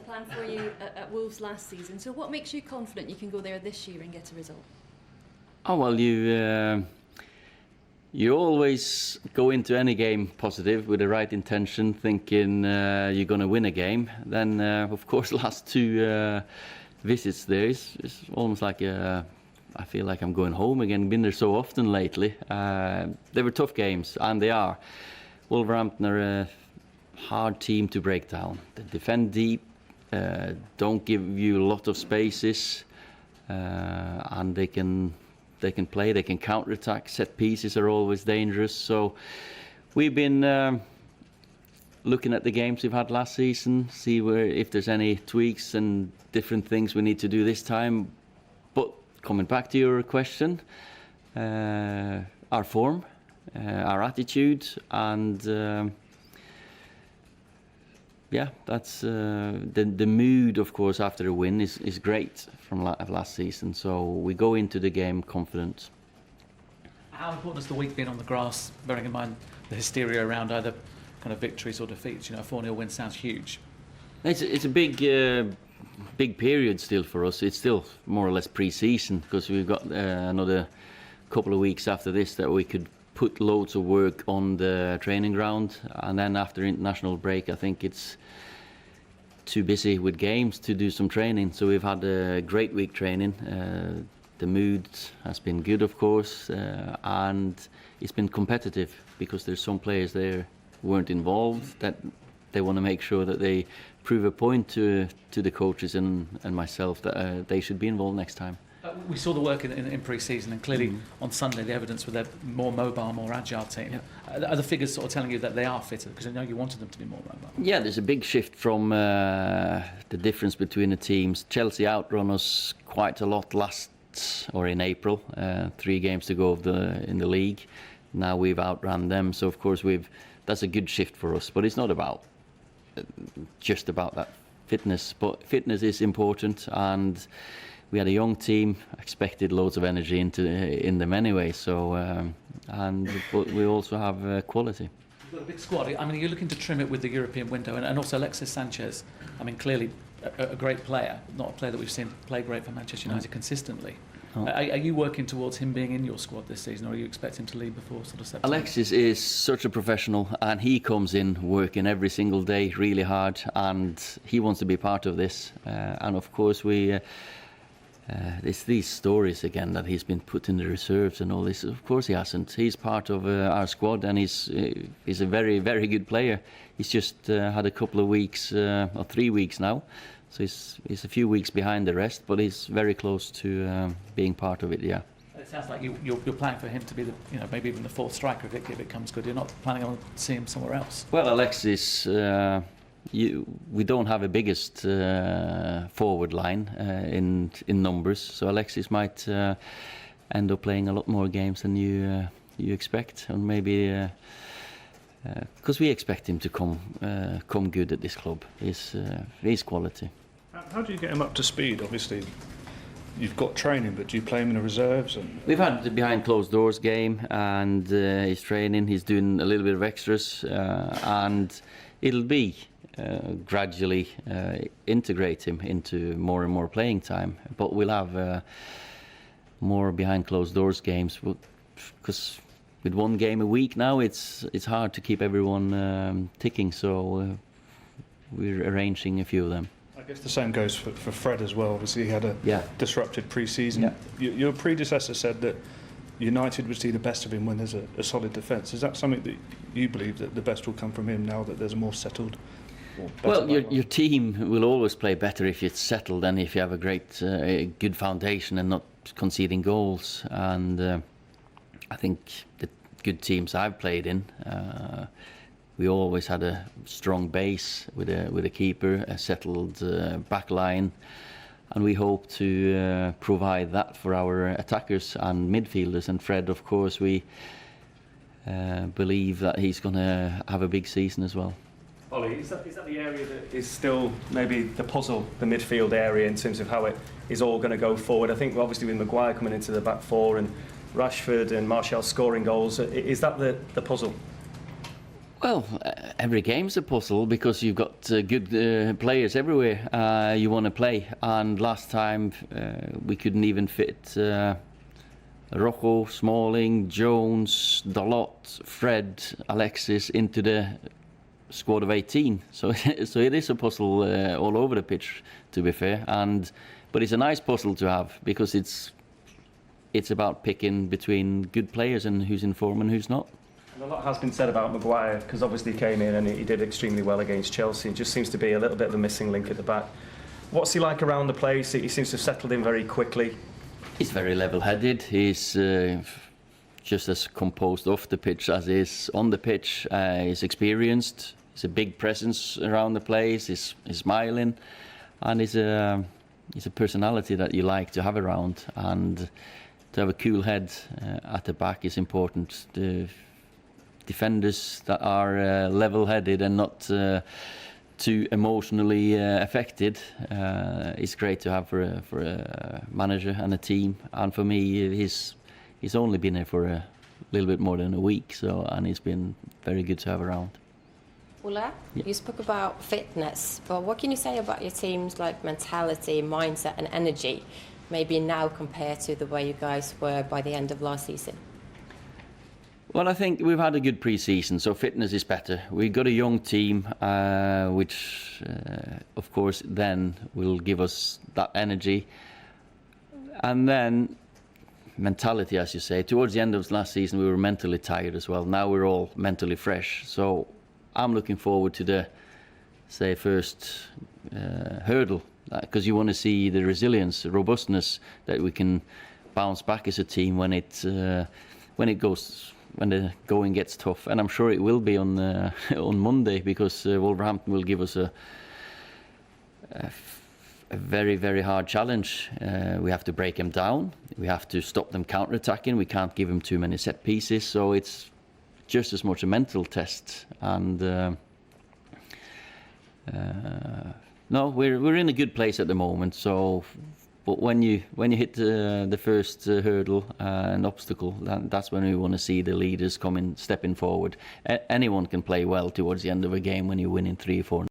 plan for you at Wolves last season. So what makes you confident you can go there this year and get a result? Oh well, you always go into any game positive with the right intention, thinking you're going to win a game. Then, of course, last two visits there is almost like I feel like I'm going home again. Been there so often lately. They were tough games, and they are. Wolverhampton are a hard team to break down. They defend deep, don't give you a lot of spaces, and they can play, they can counter-attack. Set pieces are always dangerous. So we've been looking at the games we've had last season, see if there's any tweaks and different things we need to do this time. But coming back to your question, our form, our attitude, and yeah, that's the mood, of course, after a win is great from last season. So we go into the game confident. How important has the week been on the grass, bearing in mind the hysteria around either kind of victories or defeats? You know, a 4-0 win sounds huge. It's a big period still for us. It's still more or less pre-season, because we've got another couple of weeks after this that we could put loads of work on the training ground, and then after international break I think it's too busy with games to do some training. So we've had a great week training. The mood has been good, of course, and it's been competitive because there's some players there who weren't involved that they want to make sure that they prove a point to the coaches and myself that they should be involved next time. We saw the work in pre-season, and clearly on Sunday the evidence with their more mobile, more agile team. Yeah. Are the figures sort of telling you that they are fitter? Because I know you wanted them to be more mobile. Yeah, there's a big shift from the difference between the teams. Chelsea outrun us quite a lot in April. 3 games to go in the league. Now we've outrun them, so of course that's a good shift for us. But it's not about just about that fitness. But fitness is important, and we had a young team, expected loads of energy in them anyway. So, but we also have quality. You've got a big squad. I mean, you're looking to trim it with the European window, and also Alexis Sanchez. I mean, clearly a great player, not a player that we've seen play great for Manchester United consistently. Oh. Are you working towards him being in your squad this season, or are you expecting to leave before sort of September? Alexis is such a professional, and he comes in working every single day really hard, and he wants to be part of this. And of course it's these stories again that he's been put in the reserves and all this. Of course he hasn't. He's part of our squad, and he's a very, very good player. He's just had a couple of weeks, or 3 weeks now, so he's a few weeks behind the rest, but he's very close to being part of it. Yeah. It sounds like you're planning for him to be maybe even the 4th striker if it comes good. You're not planning on seeing him somewhere else. Well, Alexis. We don't have a biggest forward line in numbers, so Alexis might end up playing a lot more games than you expect, and maybe because we expect him to come good at this club. He's quality. How do you get him up to speed? Obviously, you've got training, but do you play him in the reserves? We've had the behind closed doors game, and he's training. He's doing a little bit of extras, and it'll be. Gradually integrate him into more and more playing time, but we'll have more behind closed doors games, because with 1 game a week now it's hard to keep everyone ticking, so we're arranging a few of them. I guess the same goes for Fred as well. Obviously he had a disrupted pre-season. Yeah. Your predecessor said that United would see the best of him when there's a solid defence. Is that something that you believe, that the best will come from him now that there's a more settled? Well, your team will always play better if it's settled than if you have a good foundation and not conceding goals. And I think the good teams I've played in, we always had a strong base with a keeper, a settled back line, and we hope to provide that for our attackers and midfielders. And Fred, of course, we believe that he's going to have a big season as well. Ollie, is that the area that is still maybe the puzzle, the midfield area, in terms of how it is all going to go forward? I think obviously with Maguire coming into the back 4 and Rashford and Martial scoring goals, is that the puzzle? Well, every game's a puzzle because you've got good players everywhere you want to play. And last time we couldn't even fit Rocco, Smalling, Jones, Dalot, Fred, Alexis into the squad of 18. So it is a puzzle all over the pitch, to be fair. But it's a nice puzzle to have because it's about picking between good players and who's in form and who's not. And a lot has been said about Maguire because obviously he came in and he did extremely well against Chelsea. It just seems to be a little bit of a missing link at the back. What's he like around the place? He seems to have settled in very quickly. He's very level-headed. He's just as composed off the pitch as he is on the pitch. He's experienced. He's a big presence around the place. He's smiling, and he's a personality that you like to have around. And to have a cool head at the back is important. The defenders that are level-headed and not too emotionally affected is great to have for a manager and a team. And for me, he's only been here for a little bit more than a week, and he's been very good to have around. Ola, you spoke about fitness, but what can you say about your team's mentality, mindset, and energy, maybe now compared to the way you guys were by the end of last season? Well, I think we've had a good pre-season, so fitness is better. We've got a young team, which, of course, then will give us that energy. And then mentality, as you say. Towards the end of last season, we were mentally tired as well. Now we're all mentally fresh. So I'm looking forward to the, first hurdle, because you want to see the resilience, the robustness that we can bounce back as a team when the going gets tough, and I'm sure it will be on Monday, because Wolverhampton will give us a very, very hard challenge. We have to break them down. We have to stop them counter-attacking. We can't give them too many set pieces. So it's just as much a mental test. And no, we're in a good place at the moment. So. But when you hit the first hurdle and obstacle, that's when we want to see the leaders stepping forward. Anyone can play well towards the end of a game when you're winning 3 or 4.